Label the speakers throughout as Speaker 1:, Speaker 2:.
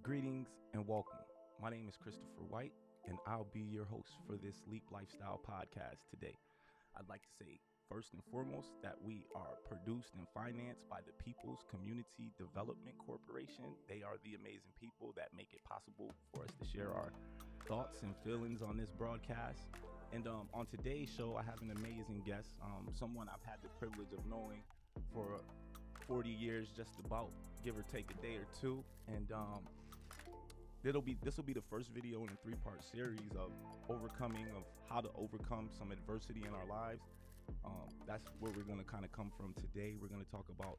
Speaker 1: Greetings and welcome. My name is Christopher White, and I'll be your host for this Leap Lifestyle podcast today. I'd like to say, first and foremost, that we are produced and financed by the People's Community Development Corporation. They are the amazing people that make it possible for us to share our thoughts and feelings on this broadcast. And on today's show, I have an amazing guest, someone I've had the privilege of knowing for 40 years, just about, give or take a day or two. And this will be the first video in a three-part series of how to overcome some adversity in our lives. That's where we're going to kind of come from today. We're going to talk about,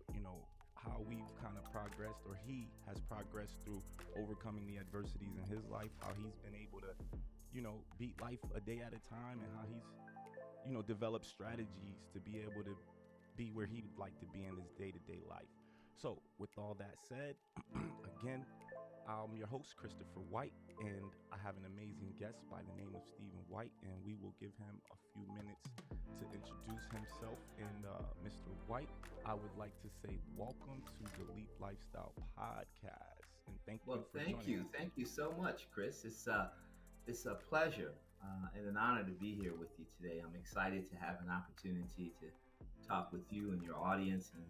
Speaker 1: how we've kind of progressed, or he has progressed through overcoming the adversities in his life, how he's been able to, beat life a day at a time, and how he's, developed strategies to be able to be where he would like to be in his day-to-day life. So with all that said, again, I'm your host, Christopher White, and I have an amazing guest by the name of Stephen White, and we will give him a few minutes to introduce himself. And Mr. White, I would like to say welcome to the Leap Lifestyle podcast, and thank you for
Speaker 2: Thank
Speaker 1: joining
Speaker 2: you.
Speaker 1: us.
Speaker 2: Thank you so much, Chris. It's a pleasure and an honor to be here with you today. I'm excited to have an opportunity to talk with you and your audience and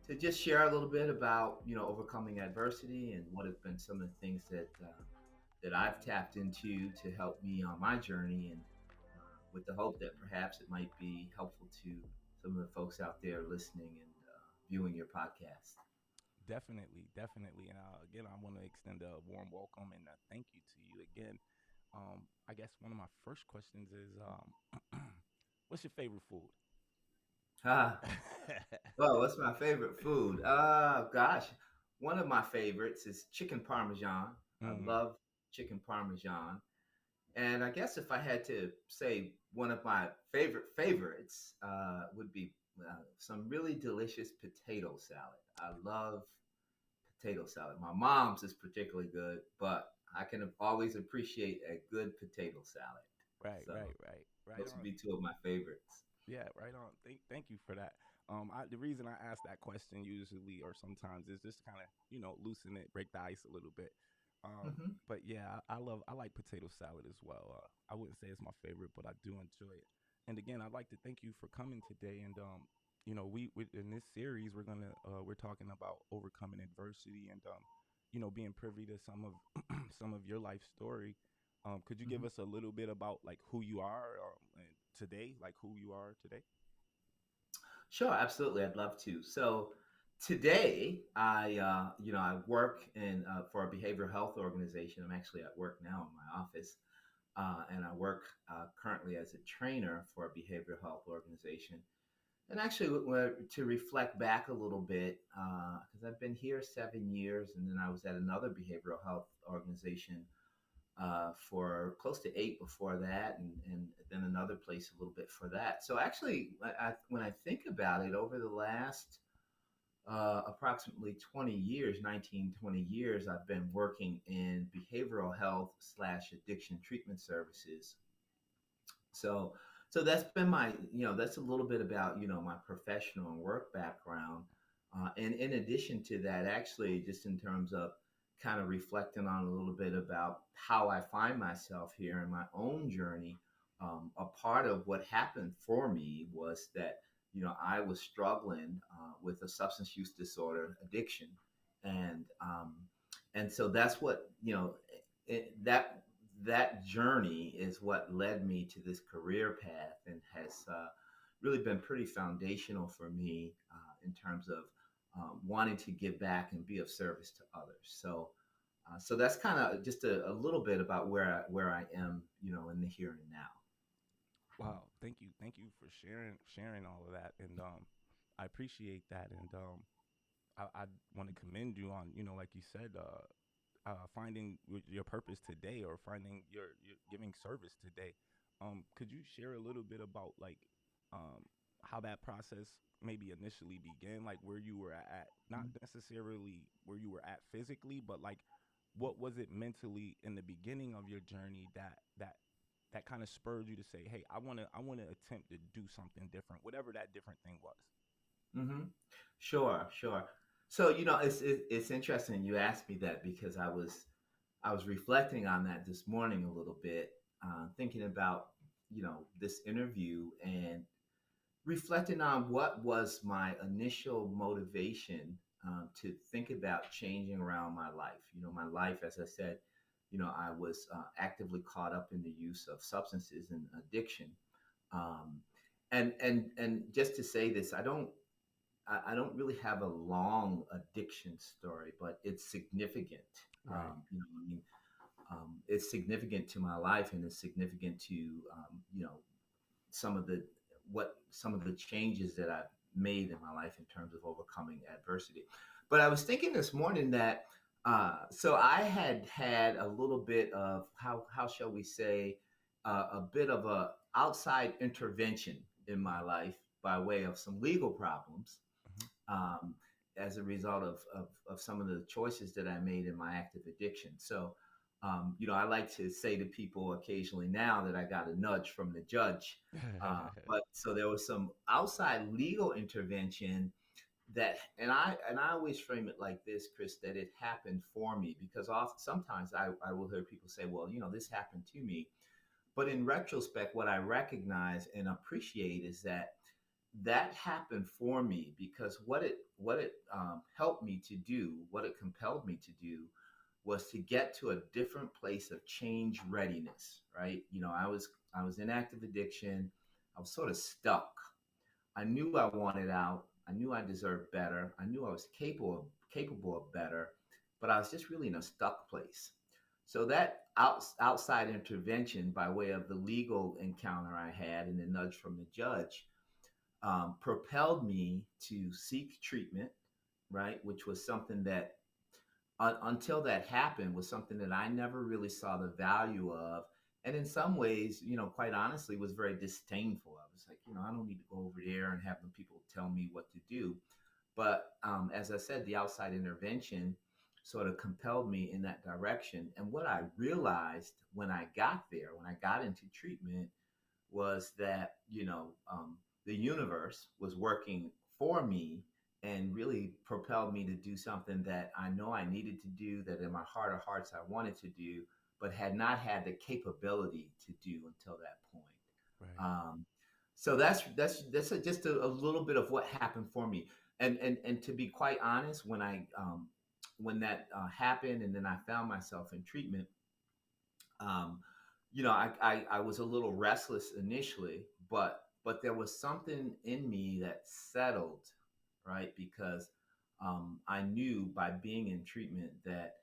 Speaker 2: to just share a little bit about, overcoming adversity and what have been some of the things that I've tapped into to help me on my journey, and with the hope that perhaps it might be helpful to some of the folks out there listening and viewing your podcast.
Speaker 1: Definitely. And again, I want to extend a warm welcome and thank you to you again. I guess one of my first questions is, what's your favorite food?
Speaker 2: Ah, well, what's my favorite food? Gosh, one of my favorites is chicken parmesan. I
Speaker 1: Mm,
Speaker 2: love chicken parmesan. And I guess if I had to say one of my favorites would be some really delicious potato salad. I love potato salad. My mom's is particularly good, but I can always appreciate a good potato salad.
Speaker 1: right,
Speaker 2: So
Speaker 1: right, right, right
Speaker 2: those would
Speaker 1: on.
Speaker 2: be two of my favorites.
Speaker 1: Yeah, right on. Thank you for that. The reason I ask that question usually, or sometimes, is just kind of loosen it, break the ice a little bit.
Speaker 2: Hmm.
Speaker 1: But yeah, I like potato salad as well. I wouldn't say it's my favorite, but I do enjoy it. And again, I'd like to thank you for coming today. And we in this series we're talking about overcoming adversity and being privy to some of some of your life story. Could you give
Speaker 2: Hmm.
Speaker 1: us a little bit about like who you are today, like who you are today?
Speaker 2: Sure, absolutely. I'd love to. So today, I work in for a behavioral health organization. I'm actually at work now in my office, and I work currently as a trainer for a behavioral health organization. And actually, to reflect back a little bit, because I've been here 7 years, and then I was at another behavioral health organization for close to 8 before that, and then another place a little bit for that. So actually, when I think about it, over the last approximately 20 years, 19, 20 years, I've been working in behavioral health slash addiction treatment services. So, so that's been that's a little bit about, my professional and work background. And in addition to that, actually, just in terms of kind of reflecting on a little bit about how I find myself here in my own journey, a part of what happened for me was that, I was struggling with a substance use disorder addiction. And, and so that's what, that journey is what led me to this career path and has really been pretty foundational for me in terms of wanting to give back and be of service to others. So that's kind of just a little bit about where I am, in the here and now.
Speaker 1: Wow, thank you for sharing all of that, and I appreciate that, and I want to commend you on like you said, finding your purpose today, or finding your giving service today. Could you share a little bit about like um, how that process maybe initially began, like where you were at, not necessarily where you were at physically, but like what was it mentally in the beginning of your journey that kind of spurred you to say, "Hey, I want to attempt to do something different, whatever that different thing was."
Speaker 2: Mm-hmm. Sure, sure. So it's interesting you asked me that because I was reflecting on that this morning a little bit, thinking about this interview and reflecting on what was my initial motivation to think about changing around my life. My life, as I said, I was actively caught up in the use of substances and addiction. Um, and just to say this, I don't really have a long addiction story, but it's significant.
Speaker 1: Right,
Speaker 2: I mean, it's significant to my life, and it's significant to some of the some of the changes that I've made in my life in terms of overcoming adversity. But I was thinking this morning that so I had a little bit of how shall we say a bit of a outside intervention in my life by way of some legal problems
Speaker 1: hmm,
Speaker 2: um, as a result of some of the choices that I made in my active addiction. So, I like to say to people occasionally now that I got a nudge from the judge. But so there was some outside legal intervention and I always frame it like this, Chris, that it happened for me because often sometimes I will hear people say, well, this happened to me. But in retrospect, what I recognize and appreciate is that happened for me because what it helped me to do, what it compelled me to do, was to get to a different place of change readiness. Right? I was in active addiction. I was sort of stuck. I knew I wanted out. I knew I deserved better. I knew I was capable of better, but I was just really in a stuck place. So that outside intervention by way of the legal encounter I had and the nudge from the judge propelled me to seek treatment, right? Which was something that, until that happened, was something that I never really saw the value of. And in some ways, quite honestly, was very disdainful. I was like, I don't need to go over there and have the people tell me what to do. But as I said, the outside intervention sort of compelled me in that direction. And what I realized when I got there, when I got into treatment, was that the universe was working for me and really propelled me to do something that I know I needed to do, that in my heart of hearts I wanted to do, but had not had the capability to do until that point.
Speaker 1: right,
Speaker 2: Um, so just a little bit of what happened for me. And to be quite honest, when that happened, and then I found myself in treatment, um, I was a little restless initially, but there was something in me that settled, right? Because I knew by being in treatment that,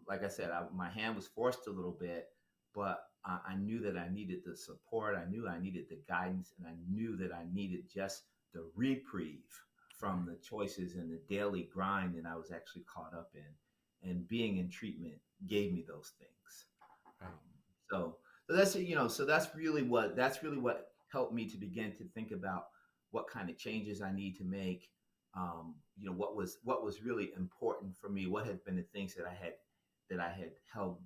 Speaker 2: like I said, my hand was forced a little bit, but I knew that I needed the support. I knew I needed the guidance, and I knew that I needed just the reprieve from
Speaker 1: right,
Speaker 2: the choices and the daily grind that I was actually caught up in. And being in treatment gave me those things.
Speaker 1: right,
Speaker 2: So so that's really what helped me to begin to think about what kind of changes I need to make. What was really important for me. What had been the things that I had held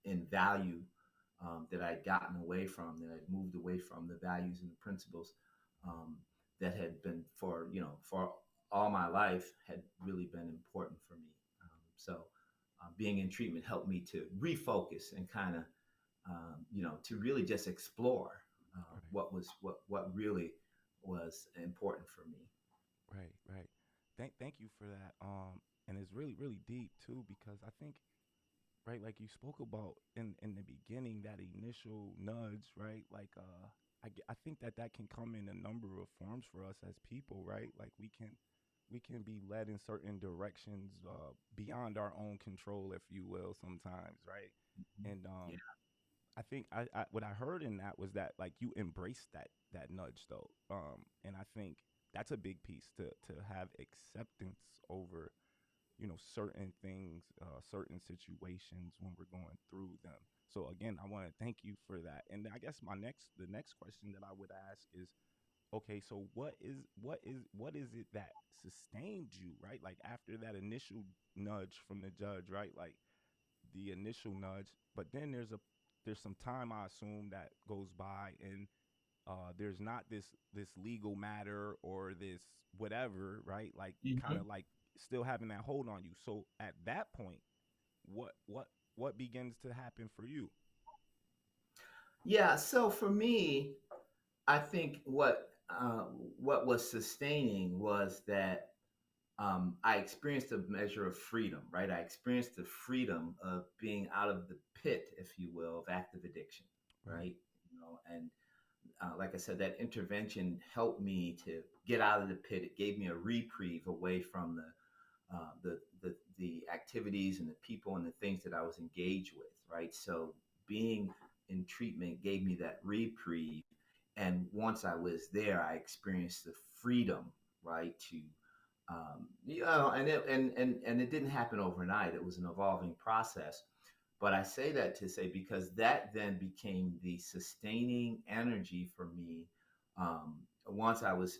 Speaker 2: in value, that I'd gotten away from, that I'd moved away from, the values and the principles um, that had been for all my life had really been important for me. So being in treatment helped me to refocus and kind of to really just explore
Speaker 1: right,
Speaker 2: what really was important for me.
Speaker 1: right, right. Thank you for that. And it's really really deep too because I think, right, like you spoke about in the beginning, that initial nudge, right? Like I think that can come in a number of forms for us as people, right? Like we can be led in certain directions beyond our own control, if you will, sometimes, right?
Speaker 2: Mhm.
Speaker 1: And
Speaker 2: Yeah.
Speaker 1: I think I what I heard in that was that like you embrace that nudge though, and I think that's a big piece to have acceptance over, certain things, certain situations when we're going through them. So again, I want to thank you for that. And I guess the next question that I would ask is, okay, so what is it that sustained you, right? Like after that initial nudge from the judge, right? Like the initial nudge, but then there's some time I assume that goes by, and there's not this legal matter or this whatever, right? Like kind
Speaker 2: Mhm.
Speaker 1: of like still having that hold on you. So at that point, what begins to happen for you?
Speaker 2: Yeah. So for me, I think what was sustaining was that I experienced a measure of freedom, right? I experienced the freedom of being out of the pit, if you will, of active addiction,
Speaker 1: Right,
Speaker 2: right? And like I said, that intervention helped me to get out of the pit. It gave me a reprieve away from the activities and the people and the things that I was engaged with, right? So being in treatment gave me that reprieve, and once I was there, I experienced the freedom, right, to and it didn't happen overnight. It was an evolving process. But I say that to say because that then became the sustaining energy for me. Once I was,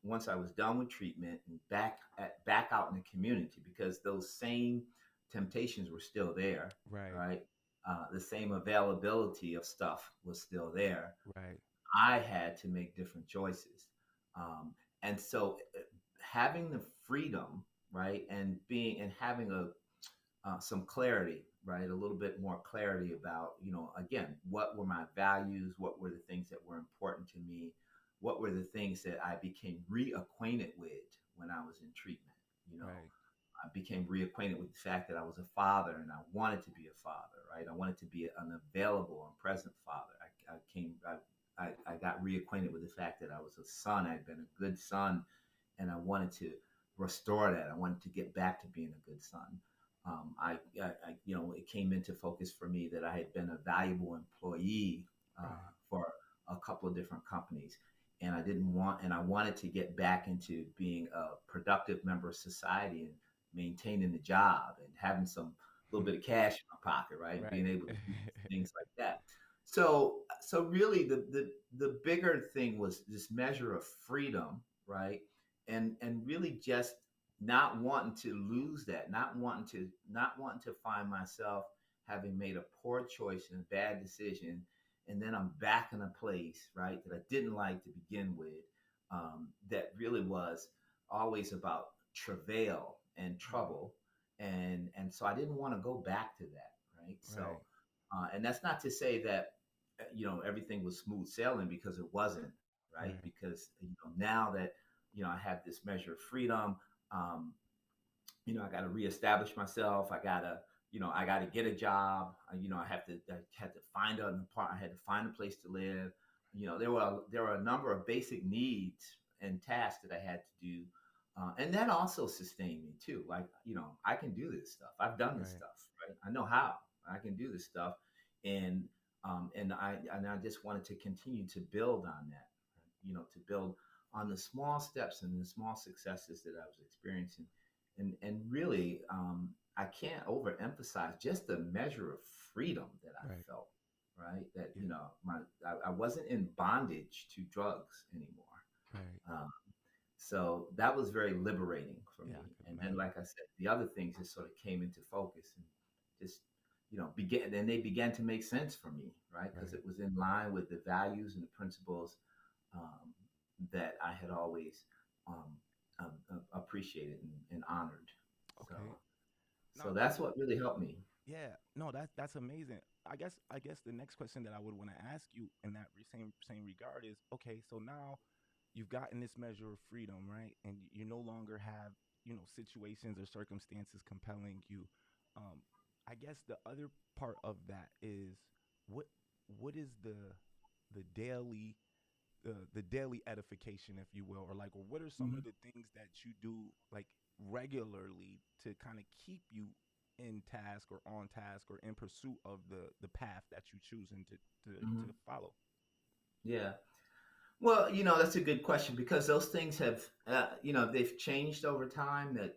Speaker 2: once I was done with treatment and back out in the community, because those same temptations were still there,
Speaker 1: right,
Speaker 2: right? The same availability of stuff was still there.
Speaker 1: right,
Speaker 2: I had to make different choices. Um, and so having the freedom, right, and being and having a some clarity, right, a little bit more clarity about, again, what were my values, what were the things that were important to me, what were the things that I became reacquainted with when I was in treatment. You know,
Speaker 1: right,
Speaker 2: I became reacquainted with the fact that I was a father and I wanted to be a father, right? I wanted to be an available and present father. I got reacquainted with the fact that I was a son. I'd been a good son, and I wanted to restore that. I wanted to get back to being a good son. It came into focus for me that I had been a valuable employee
Speaker 1: right,
Speaker 2: for a couple of different companies, and I wanted to get back into being a productive member of society and maintaining the job and having some little bit of cash in my pocket, right, and
Speaker 1: right,
Speaker 2: being able to do things like that. So really, the bigger thing was this measure of freedom, right, and really just not wanting to lose that, not wanting to find myself having made a poor choice and a bad decision, and then I'm back in a place, right, that I didn't like to begin with, that really was always about travail and trouble, and so I didn't want to go back to that, right?
Speaker 1: right,
Speaker 2: And that's not to say that everything was smooth sailing, because it wasn't, right?
Speaker 1: right,
Speaker 2: Because now that I have this measure of freedom, um, I got to reestablish myself. I got to get a job. I had to find an apartment. I had to find a place to live. There were a number of basic needs and tasks that I had to do, and that also sustained me too. Like, I can do this stuff. I've done this
Speaker 1: right.
Speaker 2: stuff, right? I know how. I can do this stuff, and and I just wanted to continue to build on that. To build on the small steps and the small successes that I was experiencing, and really, I can't overemphasize just the measure of freedom that I
Speaker 1: Right.
Speaker 2: felt, right? That
Speaker 1: Yeah.
Speaker 2: I wasn't in bondage to drugs anymore.
Speaker 1: Right.
Speaker 2: Um, so that was very liberating for
Speaker 1: Yeah, I
Speaker 2: me.
Speaker 1: could
Speaker 2: And then,
Speaker 1: imagine.
Speaker 2: like I said, the other things just sort of came into focus and just, began, and they began to make sense for me, right? Because
Speaker 1: Right.
Speaker 2: it was in line with the values and the principles, um, that I had always, um, appreciated and honored. So,
Speaker 1: Okay.
Speaker 2: so
Speaker 1: Now,
Speaker 2: that's what really helped me.
Speaker 1: yeah. No, that's amazing. I guess the next question that I would want to ask you in that same regard is, okay, so now you've gotten this measure of freedom, right? And you no longer have, situations or circumstances compelling you. Um, I guess the other part of that is what what is the daily the daily edification, if you will, or like, or what are some of
Speaker 2: Mhm.
Speaker 1: the things that you do like regularly to kind of keep you in task or on task or in pursuit of the path that you choosing to
Speaker 2: Mhm.
Speaker 1: follow?
Speaker 2: Yeah. Well, that's a good question, because those things have, they've changed over time. That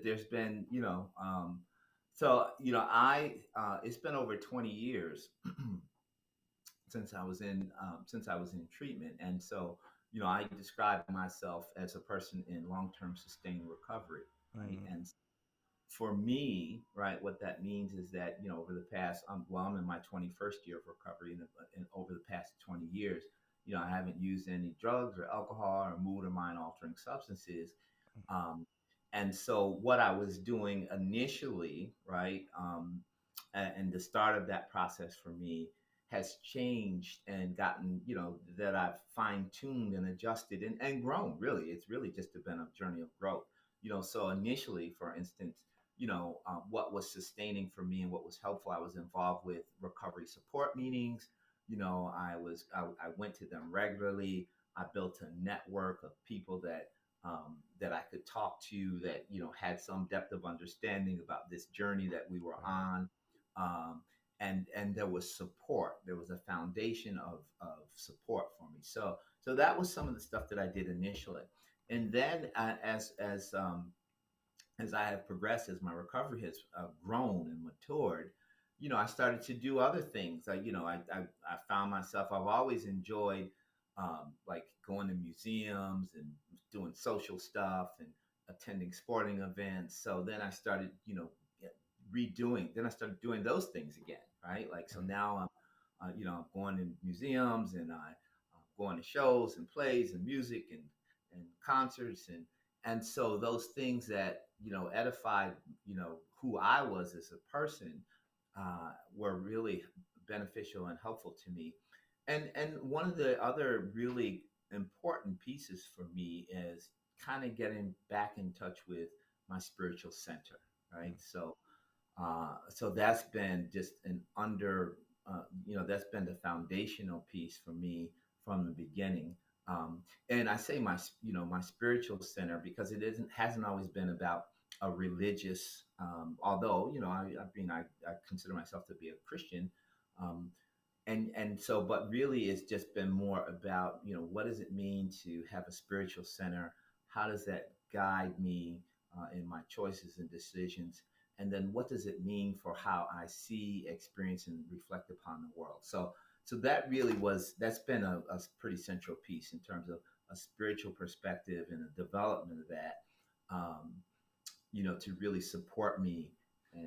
Speaker 2: there's been, it's been over 20 years since I was in treatment, and so I describe myself as a person in long-term sustained recovery, right?
Speaker 1: Mm,
Speaker 2: And for me, right, what that means is that, over the past, I'm in my 21st year of recovery, and over the past 20 years, I haven't used any drugs or alcohol or mood or mind altering substances. Um, and so what I was doing initially, right, and the start of that process for me has changed and gotten, that I've fine tuned and adjusted and grown. Really, it's really just been a journey of growth. So initially, for instance, what was sustaining for me and what was helpful, I was involved with recovery support meetings. I went to them regularly. I built a network of people that I could talk to, that had some depth of understanding about this journey that we were
Speaker 1: right.
Speaker 2: on. um, and there was support. There was a foundation of support for me. So that was some of the stuff that I did initially. And then as I have progressed, as my recovery has grown and matured, I started to do other things. I found myself, I've always enjoyed like going to museums and doing social stuff and attending sporting events. So then I started, then I started doing those things again, right? Like, so
Speaker 1: Right.
Speaker 2: now I'm going to museums, and I'm going to shows and plays and music and concerts, and so those things that edified who I was as a person were really beneficial and helpful to me. And one of the other really important pieces for me is kind of getting back in touch with my spiritual center, right?
Speaker 1: Mm,
Speaker 2: So that's been just that's been the foundational piece for me from the beginning. And I say my spiritual center because it hasn't always been about a religious, although, I consider myself to be a Christian. Um, and so, but really it's just been more about, what does it mean to have a spiritual center? How does that guide me in my choices and decisions? And then what does it mean for how I see, experience, and reflect upon the world? So that's been a pretty central piece in terms of a spiritual perspective and the development of that, um, to really support me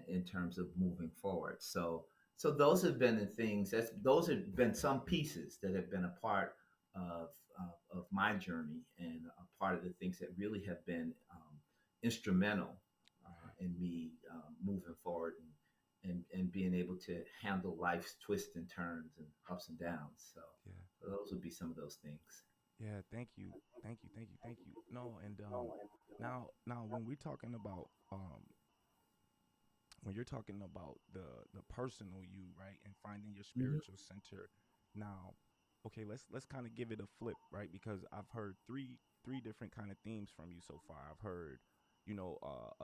Speaker 2: in terms of moving forward. So those have been the things, those have been some pieces that have been a part of my journey, and a part of the things that really have been instrumental
Speaker 1: right.
Speaker 2: in me moving forward, and being able to handle life's twists and turns and ups and downs.
Speaker 1: Yeah.
Speaker 2: So those would be some of those things.
Speaker 1: Yeah. Thank you. Thank you. Thank you. Thank you. No, and now when we're talking about when you're talking about the personal you, right, and finding your
Speaker 2: Hmm.
Speaker 1: spiritual center. Now, okay, let's kind of give it a flip, right? Because I've heard three different kind of themes from you so far. I've heard,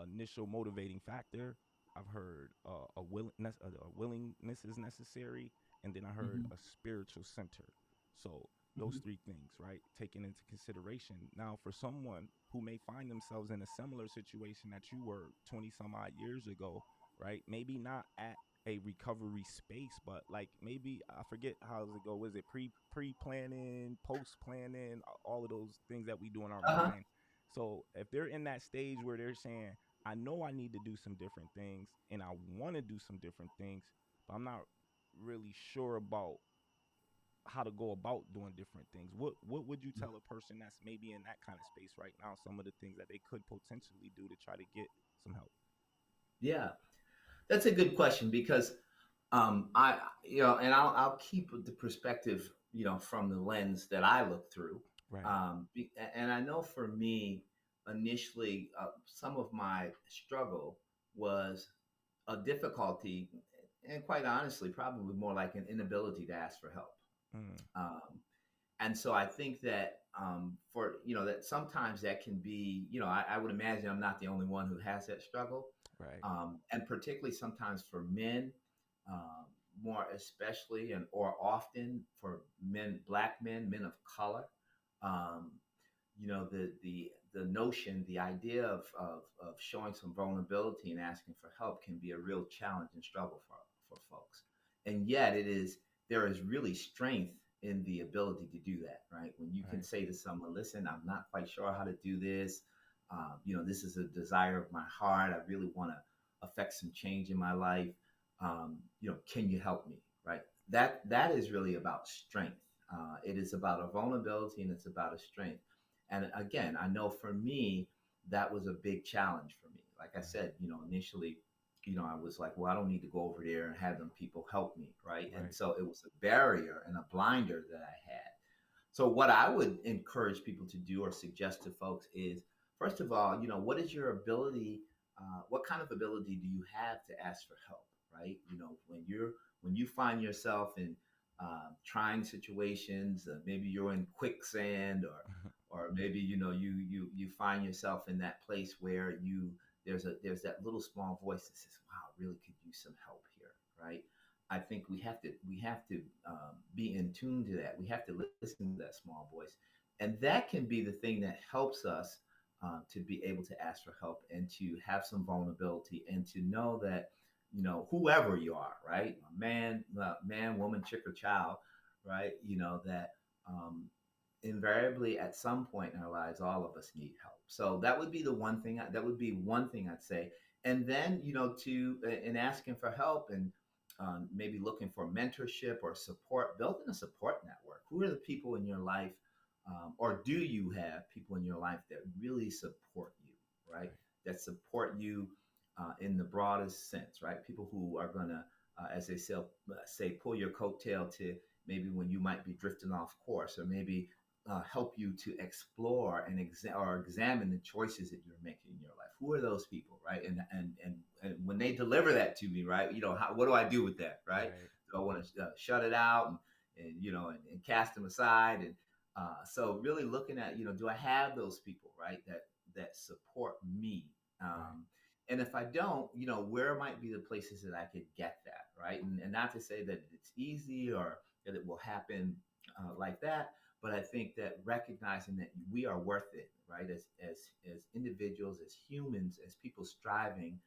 Speaker 1: initial motivating factor. I've heard a willingness is necessary, and then I heard
Speaker 2: Hmm.
Speaker 1: a spiritual center. So those
Speaker 2: Hmm.
Speaker 1: three things, right, taken into consideration. Now, for someone who may find themselves in a similar situation that you were 20 some odd years ago, right? Maybe not at a recovery space, but like maybe I forget how does it go. Was it pre planning, post planning, all of those things that we do in our
Speaker 2: Uh-huh.
Speaker 1: mind? So if they're in that stage where they're saying, I know I need to do some different things and I want to do some different things, but I'm not really sure about how to go about doing different things. What would you tell a person that's maybe in that kind of space right now? Some of the things that they could potentially do to try to get some help.
Speaker 2: Yeah, that's a good question because I and I'll keep the perspective, from the lens that I look through.
Speaker 1: Right.
Speaker 2: And I know for me, initially, some of my struggle was a difficulty, and quite honestly, probably more like an inability to ask for help.
Speaker 1: Mm,
Speaker 2: Um, and so I think that for that sometimes that can be, I would imagine I'm not the only one who has that struggle,
Speaker 1: right.
Speaker 2: and particularly sometimes for men, um, more especially and or often for black men, men of color. um, the notion, the idea of showing some vulnerability and asking for help can be a real challenge and struggle for folks. And yet there is really strength in the ability to do that, right? When you can
Speaker 1: Right.
Speaker 2: say to someone, listen, I'm not quite sure how to do this. This is a desire of my heart. I really want to affect some change in my life. Can you help me? Right. That is really about strength. It is about a vulnerability and it's about a strength. And again, I know for me, that was a big challenge for me. Like I
Speaker 1: Right.
Speaker 2: said, initially, I was like, well, I don't need to go over there and have them people help me, right? And
Speaker 1: Right.
Speaker 2: so it was a barrier and a blinder that I had. So what I would encourage people to do or suggest to folks is, first of all, what is your ability? What kind of ability do you have to ask for help, right? When you find yourself in trying situations, maybe you're in quicksand, or maybe you find yourself in that place where there's that little small voice that says, "Wow, I really could use some help here," right? I think we have to be in tune to that. We have to listen to that small voice, and that can be the thing that helps us to be able to ask for help and to have some vulnerability and to know that whoever you are, right, man, woman, chick, or child, right, that um, invariably at some point in our lives all of us need help. So that would be the one thing that would be one thing I'd say. And then to in asking for help and maybe looking for mentorship or support, building a support network. Who are the people in your life, or do you have people in your life that really support you, right?
Speaker 1: Right.
Speaker 2: That support you in the broadest sense, right? People who are going to, as they say, pull your coattail to maybe when you might be drifting off course, or maybe help you to explore and examine the choices that you're making in your life. Who are those people, right? And when they deliver that to me, right? What do I do with that, right?
Speaker 1: Right.
Speaker 2: Do I want to shut it out and cast them aside? And so really looking at do I have those people, right? That support me.
Speaker 1: Right.
Speaker 2: And if I don't, where might be the places that I could get that, right? And not to say that it's easy or that it will happen like that, but I think that recognizing that we are worth it, right? As individuals, as humans, as people striving,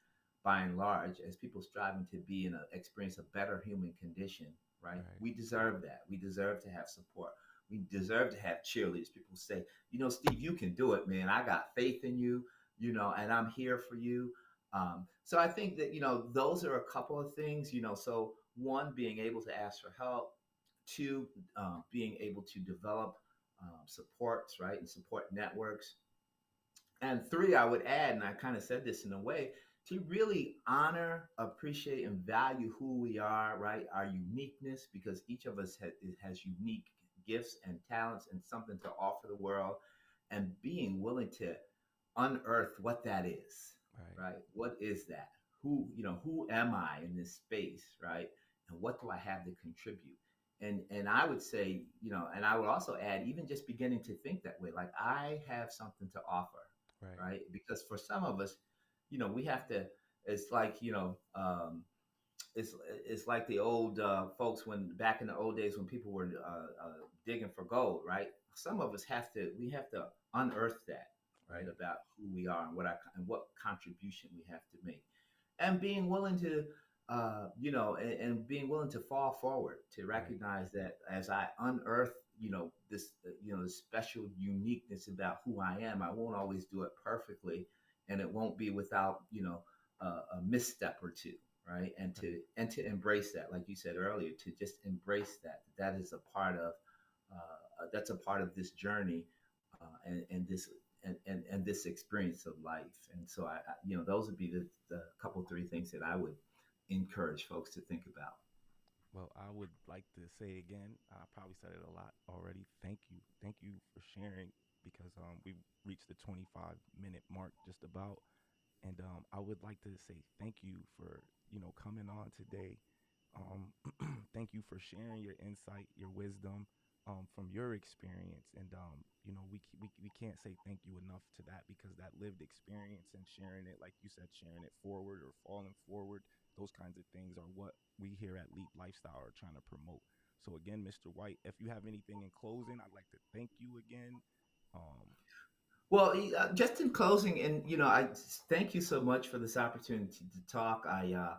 Speaker 2: by and large, as people striving to be in a experience a better human condition, right?
Speaker 1: Right.
Speaker 2: We deserve that. We deserve to have support. We deserve to have cheerleaders. People say, Steve, you can do it, man. I got faith in you, and I'm here for you. So I think that those are a couple of things. So one, being able to ask for help. Two, being able to develop supports, right, and support networks. And three, I would add, and I kind of said this in a way, to really honor, appreciate, and value who we are, right? Our uniqueness, because each of us has unique gifts and talents and something to offer the world, and being willing to unearth what that is,
Speaker 1: Right.
Speaker 2: right? What is that? Who am I in this space, right? And what do I have to contribute? And I would say, and I would also add, even just beginning to think that way, like I have something to offer,
Speaker 1: Right.
Speaker 2: right? Because for some of us, we have to. It's like it's like the old folks when back in the old days when people were digging for gold, right? Some of us we have to unearth that, right,
Speaker 1: Right.
Speaker 2: about who we are and what contribution we have to make, and being willing to and being willing to fall forward to
Speaker 1: Right.
Speaker 2: recognize that as I unearth this special uniqueness about who I am, I won't always do it perfectly, and it won't be without a misstep or two, right? And
Speaker 1: Right.
Speaker 2: to embrace that, like you said earlier, to just embrace that is a part of that's a part of this journey, and this experience of life. And so those would be the couple three things that I would encourage folks to think about.
Speaker 1: Well, I would like to say again, I probably said it a lot already. Thank you. Thank you for sharing because we've reached the 25-minute mark just about. And I would like to say thank you for, coming on today. Um, Thank you for sharing your insight, your wisdom from your experience. And, we can't say thank you enough to that because that lived experience and sharing it, like you said, sharing it forward or falling forward, those kinds of things are what we here at Leap Lifestyle are trying to promote. So, again, Mr. White, if you have anything in closing, I'd like to thank you again. Um,
Speaker 2: Well, just in closing, and I thank you so much for this opportunity to talk. I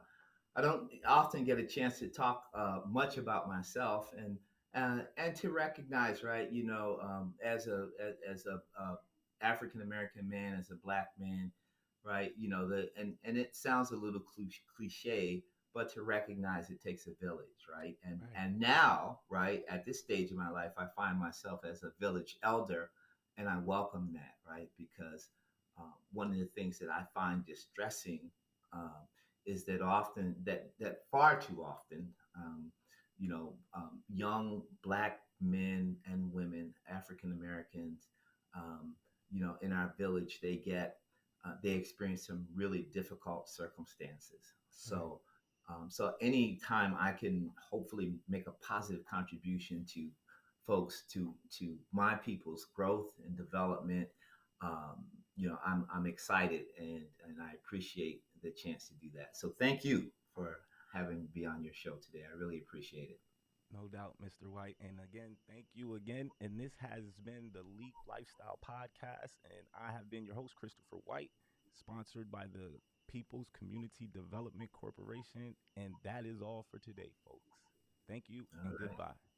Speaker 2: don't often get a chance to talk much about myself, and And to recognize, right, as a African American man, as a black man, right, and it sounds a little cliche, but to recognize it takes a village, right,
Speaker 1: Right.
Speaker 2: and now, right, at this stage of my life, I find myself as a village elder, and I welcome that, right, because one of the things that I find distressing um, is that far too often. Young black men and women, African Americans, um, in our village, they experience some really difficult circumstances.
Speaker 1: Right.
Speaker 2: So any time I can hopefully make a positive contribution to folks, to my people's growth and development, I'm excited, and I appreciate the chance to do that. So thank you for having me be on your show today. I really appreciate it.
Speaker 1: No doubt, Mr. White. And again, thank you again. And this has been the Leap Lifestyle Podcast. And I have been your host, Christopher White, sponsored by the People's Community Development Corporation. And that is all for today, folks. Thank you
Speaker 2: All
Speaker 1: and
Speaker 2: right.
Speaker 1: goodbye.